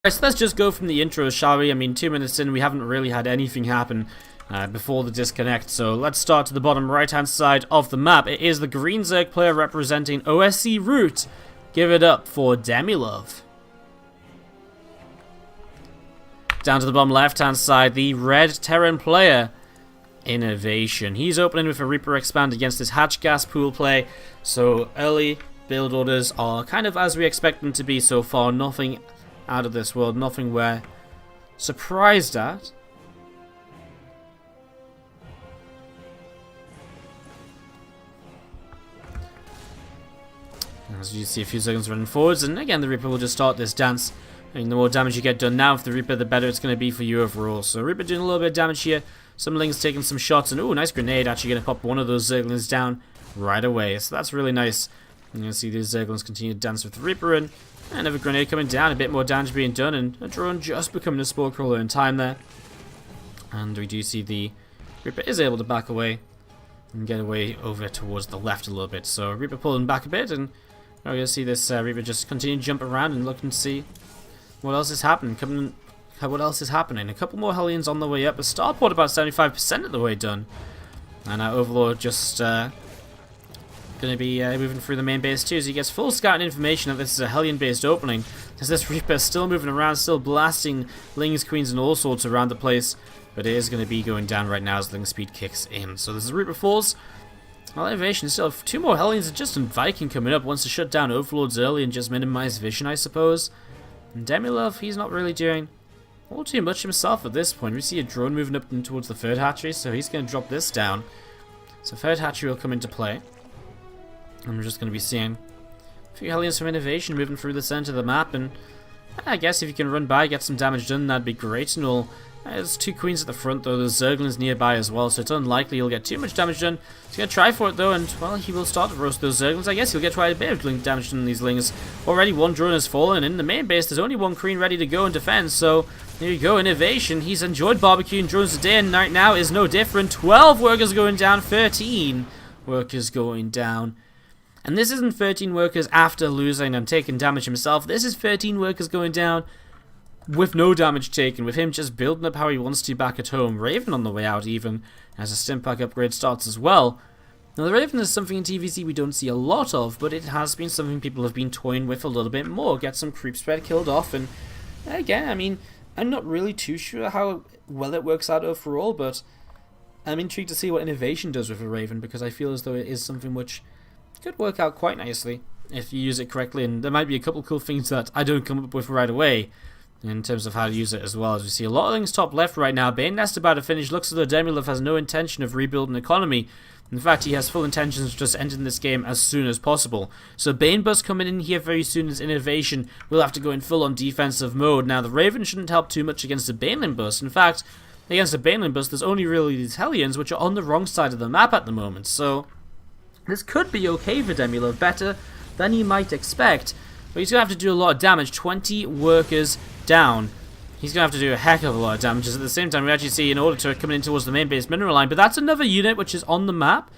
Alright, so let's just go from the intro, shall we? I mean, 2 minutes in, we haven't really had anything happen before the disconnect. So let's start to the bottom right-hand side of the map. It is the green Zerg player representing OSC Root. Give it up for DemiLove. Down to the bottom left-hand side, the red Terran player, INnoVation. He's opening with a Reaper Expand against his Hatch Gas Pool play. So early build orders are kind of as we expect them to be so far. Nothing out of this world, nothing we're surprised at. As you see, a few seconds running forwards, and again the Reaper will just start this dance. I mean, the more damage you get done now with the Reaper, the better it's going to be for you overall. So Reaper doing a little bit of damage here. Some Lings taking some shots, and ooh, nice grenade, actually going to pop one of those Zerglings down right away. So that's really nice. You're going to see these Zerglings continue to dance with the Reaper, and another grenade coming down, a bit more damage being done, and a drone just becoming a Spore Crawler in time there. And we do see the Reaper is able to back away and get away over towards the left a little bit. So Reaper pulling back a bit, and we're going to see this Reaper just continue to jump around and look and see what else is happening. What else is happening? A couple more Hellions on the way up. A starport about 75% of the way done. And our Overlord just going to be moving through the main base too, so he gets full scouting information that this is a Hellion-based opening. As this Reaper is still moving around, still blasting Lings, Queens, and all sorts around the place. But it is going to be going down right now as Ling speed kicks in. So this is Reaper falls. Well, INnoVation still have two more Hellions and just a Viking coming up. Wants to shut down Overlords early and just minimize vision, I suppose. And DemiLove, he's not really doing all too much himself at this point. We see a drone moving up towards the third hatchery, so he's going to drop this down. So third hatchery will come into play. And we're just going to be seeing a few Hellions from INnoVation moving through the center of the map, and I guess if you can run by, get some damage done, that'd be great and all. There's two Queens at the front though, there's Zerglings nearby as well, so it's unlikely he'll get too much damage done. He's going to try for it though, and well, he will start to roast those Zerglings. I guess he'll get quite a bit of damage done on these Lings. Already one drone has fallen, and in the main base there's only one Queen ready to go and defend, so there you go, INnoVation. He's enjoyed barbecuing drones today, and right now is no different. 12 workers going down, 13 workers going down. And this isn't 13 workers after losing and taking damage himself. This is 13 workers going down with no damage taken, with him just building up how he wants to back at home. Raven on the way out even, as a Stimpak upgrade starts as well. Now the Raven is something in TvZ we don't see a lot of, but it has been something people have been toying with a little bit more. Get some creep spread killed off, and again, I mean, I'm not really too sure how well it works out overall, but I'm intrigued to see what INnoVation does with a Raven, because I feel as though it is something which could work out quite nicely if you use it correctly, and there might be a couple cool things that I don't come up with right away in terms of how to use it as well. As we see a lot of things top left right now. Bane Nest about to finish. Looks as though DemiLove has no intention of rebuilding economy. In fact, he has full intentions of just ending this game as soon as possible. So Bane Bus coming in here very soon as INnoVation will have to go in full on defensive mode. Now the Raven shouldn't help too much against the Baneling Bus. In fact, against the Baneling Bus there's only really these Hellions which are on the wrong side of the map at the moment. So this could be okay for DemiLove, better than you might expect. But he's going to have to do a lot of damage. 20 workers down. He's going to have to do a heck of a lot of damage. At the same time, we actually see an order turret coming in towards the main base mineral line. But that's another unit which is on the map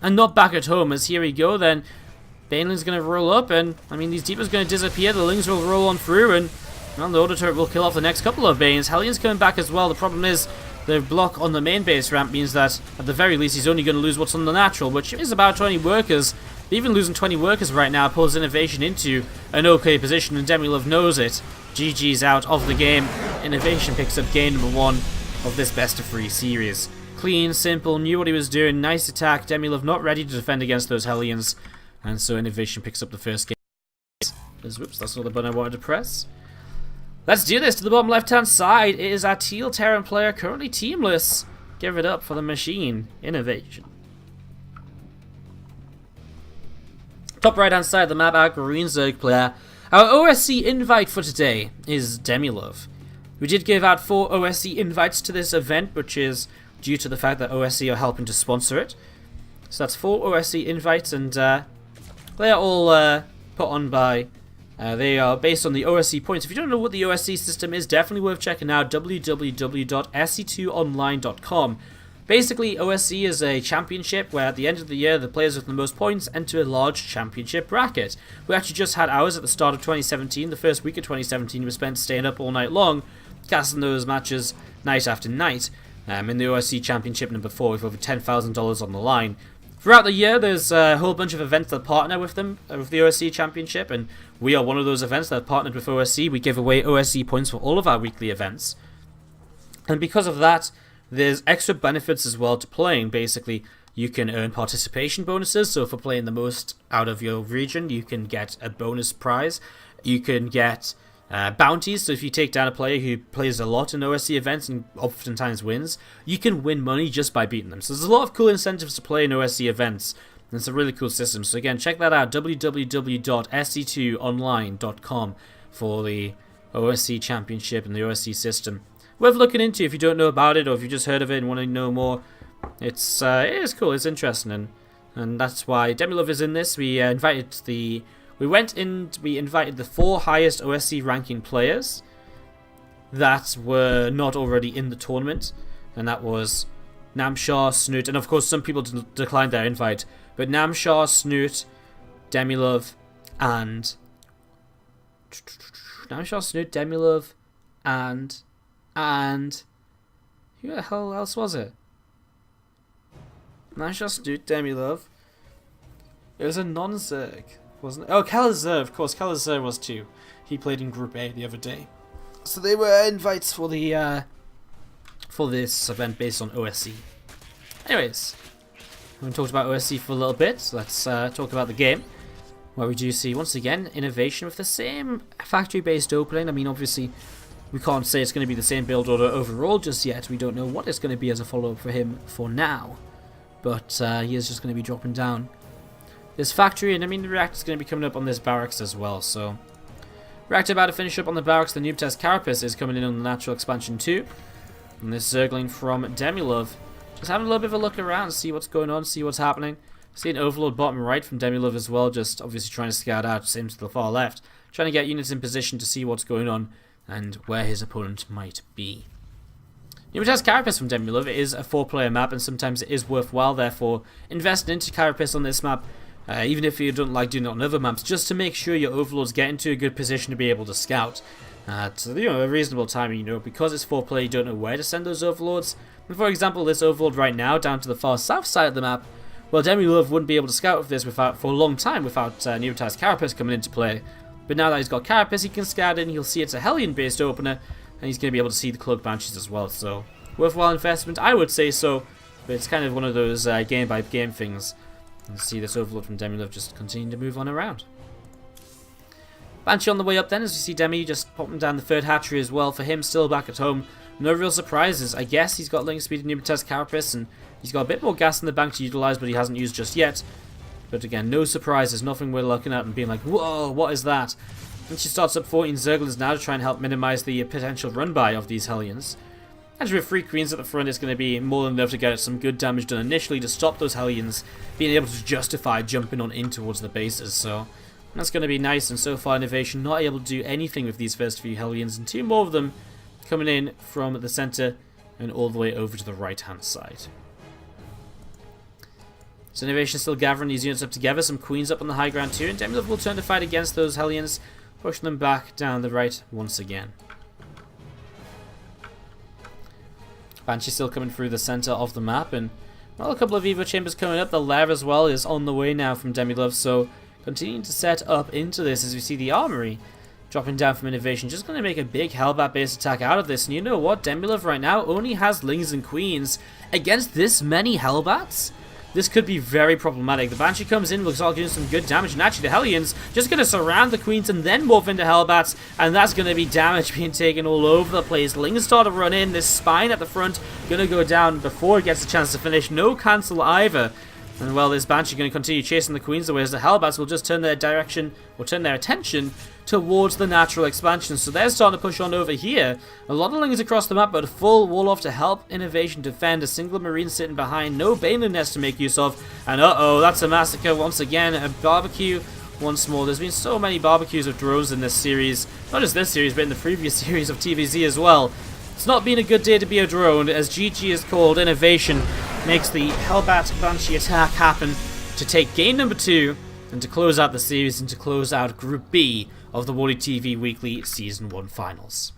and not back at home. As here we go, then Baneling's going to roll up. And, I mean, these Deepers going to disappear. The Lings will roll on through. And, well, the order turret will kill off the next couple of Banes. Hellion's coming back as well. The problem is the block on the main base ramp means that, at the very least, he's only going to lose what's on the natural, which is about 20 workers. Even losing 20 workers right now pulls INnoVation into an okay position, and DemiLove knows it. GG's out of the game. INnoVation picks up game number 1 of this best-of-3 series. Clean, simple, knew what he was doing, nice attack. DemiLove not ready to defend against those Hellions, and so INnoVation picks up the first game. Whoops, that's not the button I wanted to press. Let's do this. To the bottom left-hand side, it is our teal Terran player, currently teamless. Give it up for the machine, INnoVation. Top right-hand side of the map, our green Zerg player. Our OSC invite for today is DemiLove. We did give out 4 OSC invites to this event, which is due to the fact that OSC are helping to sponsor it. So that's 4 OSC invites, and they are all put on by... they are based on the OSC points. If you don't know what the OSC system is, definitely worth checking out. www.sc2online.com. Basically, OSC is a championship where at the end of the year, the players with the most points enter a large championship bracket. We actually just had ours at the start of 2017. The first week of 2017 we spent staying up all night long, casting those matches night after night. In the OSC Championship number 4 with over $10,000 on the line. Throughout the year, there's a whole bunch of events that partner with them, with the OSC Championship, and we are one of those events that have partnered with OSC. We give away OSC points for all of our weekly events. And because of that, there's extra benefits as well to playing. Basically, you can earn participation bonuses, so for playing the most out of your region, you can get a bonus prize. You can get bounties, so if you take down a player who plays a lot in OSC events and oftentimes wins, you can win money just by beating them. So there's a lot of cool incentives to play in OSC events, and it's a really cool system. So again, check that out, www.sc2online.com for the OSC Championship and the OSC system. Worth looking into if you don't know about it, or if you just heard of it and want to know more. It is cool, it's interesting, and that's why DemiLove is in this. We invited the 4 highest OSC ranking players that were not already in the tournament, and that was Namshar, Snoot, and of course some people declined their invite, but Namshar, Snoot, DemiLove, and who the hell else was it? Namshar, Snoot, DemiLove. It was a non-Zerg. Wasn't it? Oh, TvZ, of course, TvZ was too. He played in Group A the other day. So they were invites for the for this event based on OSC. Anyways, we talked about OSC for a little bit, so let's talk about the game, where we do see once again INnoVation with the same factory-based opening. I mean, obviously, we can't say it's going to be the same build order overall just yet. We don't know what it's going to be as a follow-up for him for now, but he is just going to be dropping down this factory, and I mean the reactor's going to be coming up on this barracks as well. So reactor about to finish up on the barracks. The noob test carapace is coming in on the natural expansion too, and this zergling from DemiLove just having a little bit of a look around, see what's going on, see what's happening. See an overlord bottom right from DemiLove as well, just obviously trying to scout out, same to the far left, trying to get units in position to see what's going on and where his opponent might be. Noob test carapace from DemiLove is a 4-player map, and sometimes it is worthwhile therefore investing into carapace on this map. Even if you don't like doing it on other maps, just to make sure your overlords get into a good position to be able to scout at a reasonable time. Because it's 4-player, you don't know where to send those overlords. And for example, this overlord right now down to the far south side of the map, well, DemiLove wouldn't be able to scout with this for a long time without Neotized Carapace coming into play. But now that he's got Carapace, he can scout in. He'll see it's a Hellion-based opener, and he's going to be able to see the Cloak Banshees as well. So worthwhile investment, I would say so. But it's kind of one of those game-by-game things. And see this overlord from DemiLove just continuing to move on around. Banshee on the way up then, as you see Demi just popping down the 3rd hatchery as well. For him, still back at home. No real surprises. I guess he's got Link Speed and Pneumatized Carapace, and he's got a bit more gas in the bank to utilize, but he hasn't used just yet. But again, no surprises, nothing we're looking at and being like, whoa, what is that? And she starts up 14 Zerglings now to try and help minimize the potential run-by of these Hellions. And with 3 Queens at the front, it's going to be more than enough to get some good damage done initially to stop those Hellions being able to justify jumping on in towards the bases. So that's going to be nice, and so far INnoVation not able to do anything with these first few Hellions, and 2 more of them coming in from the center and all the way over to the right-hand side. So INnoVation still gathering these units up together, some Queens up on the high ground too, and DemiLove will turn to fight against those Hellions, pushing them back down the right once again. Banshee still coming through the center of the map, and well, a couple of Evo Chambers coming up. The Lair as well is on the way now from DemiLove, so continuing to set up into this as we see the Armory dropping down from INnoVation, just going to make a big Hellbat base attack out of this. And you know what? DemiLove right now only has Lings and Queens against this many Hellbats. This could be very problematic. The Banshee comes in, looks like doing some good damage, and actually the Hellions just going to surround the Queens and then morph into Hellbats, and that's going to be damage being taken all over the place. Lings start to run in, this Spine at the front going to go down before it gets a chance to finish. No cancel either. And well, this Banshee going to continue chasing the Queens away as the Hellbats will just turn their direction, or turn their attention towards the natural expansion. So they're starting to push on over here. A lot of Lings across the map, but a full wall off to help INnoVation defend. A single Marine sitting behind, no Baneling nest to make use of. And uh-oh, that's a massacre once again. A barbecue once more. There's been so many barbecues of drones in this series. Not just this series, but in the previous series of TvZ as well. It's not been a good day to be a drone, as GG is called. INnoVation makes the Hellbat Banshee attack happen to take game number 2 and to close out the series and to close out Group B of the WardiTV Weekly Season 1 Finals.